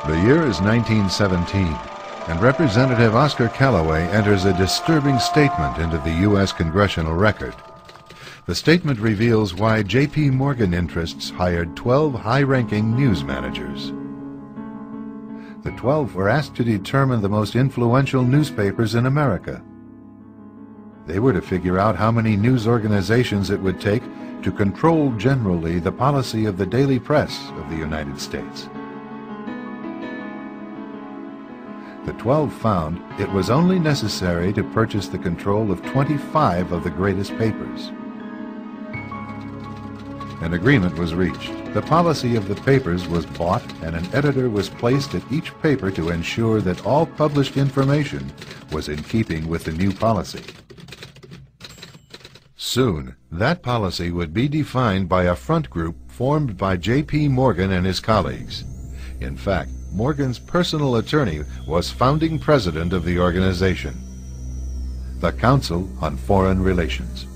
The year is 1917, and Representative Oscar Callaway enters a disturbing statement into the U.S. Congressional Record. The statement reveals why J.P. Morgan interests hired 12 high-ranking news managers. The 12 were asked to determine the most influential newspapers in America. They were to figure out how many news organizations it would take to control generally the policy of the daily press of the United States. The 12 found it was only necessary to purchase the control of 25 of the greatest papers. An agreement was reached. The policy of the papers was bought, and an editor was placed at each paper to ensure that all published information was in keeping with the new policy. Soon, that policy would be defined by a front group formed by J.P. Morgan and his colleagues. In fact, Morgan's personal attorney was founding president of the organization, the Council on Foreign Relations.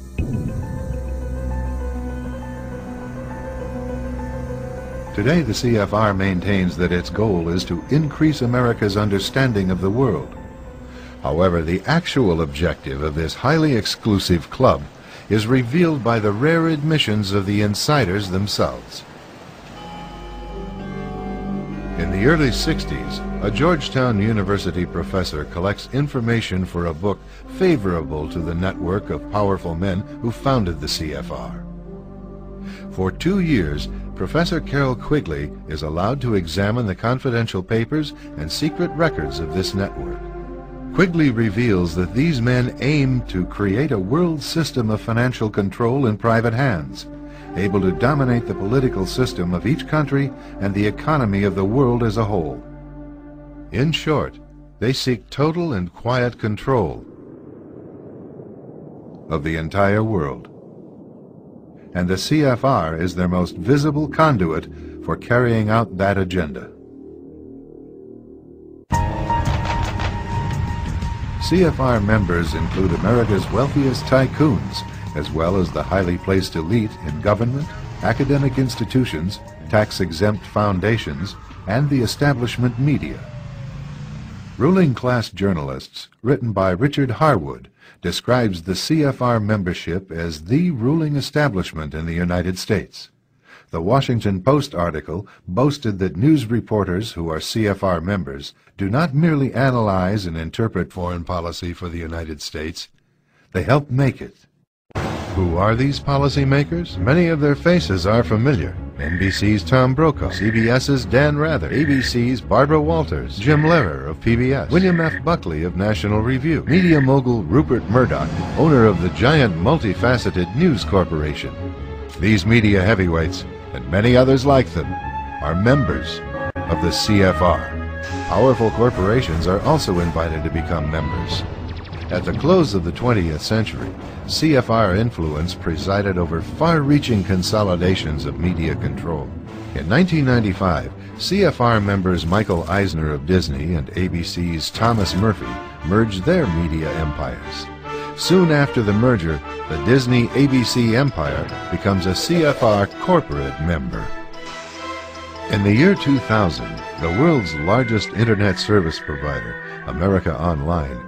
Today, the CFR maintains that its goal is to increase America's understanding of the world. However, the actual objective of this highly exclusive club is revealed by the rare admissions of the insiders themselves. In the early 60s, a Georgetown University professor collects information for a book favorable to the network of powerful men who founded the CFR. For 2 years, Professor Carroll Quigley is allowed to examine the confidential papers and secret records of this network. Quigley reveals that these men aim to create a world system of financial control in private hands, able to dominate the political system of each country and the economy of the world as a whole. In short, they seek total and quiet control of the entire world. And the CFR is their most visible conduit for carrying out that agenda. CFR members include America's wealthiest tycoons, as well as the highly placed elite in government, academic institutions, tax-exempt foundations, and the establishment media. Ruling Class Journalists, written by Richard Harwood, describes the CFR membership as the ruling establishment in the United States. The Washington Post article boasted that news reporters who are CFR members do not merely analyze and interpret foreign policy for the United States, they help make it. Who are these policymakers? Many of their faces are familiar. NBC's Tom Brokaw, CBS's Dan Rather, ABC's Barbara Walters, Jim Lehrer of PBS, William F. Buckley of National Review, media mogul Rupert Murdoch, owner of the giant multifaceted News Corporation. These media heavyweights, and many others like them, are members of the CFR. Powerful corporations are also invited to become members. At the close of the 20th century, CFR influence presided over far-reaching consolidations of media control. In 1995, CFR members Michael Eisner of Disney and ABC's Thomas Murphy merged their media empires. Soon after the merger, the Disney-ABC empire becomes a CFR corporate member. In the year 2000, the world's largest internet service provider, America Online,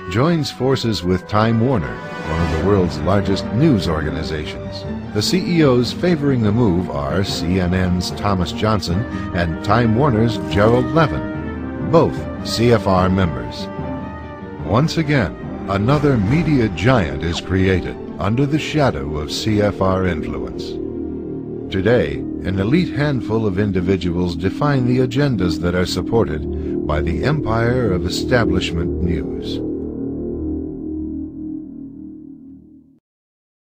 joins forces with Time Warner, one of the world's largest news organizations. The CEOs favoring the move are CNN's Thomas Johnson and Time Warner's Gerald Levin, both CFR members. Once again, another media giant is created under the shadow of CFR influence. Today, an elite handful of individuals define the agendas that are supported by the empire of establishment news.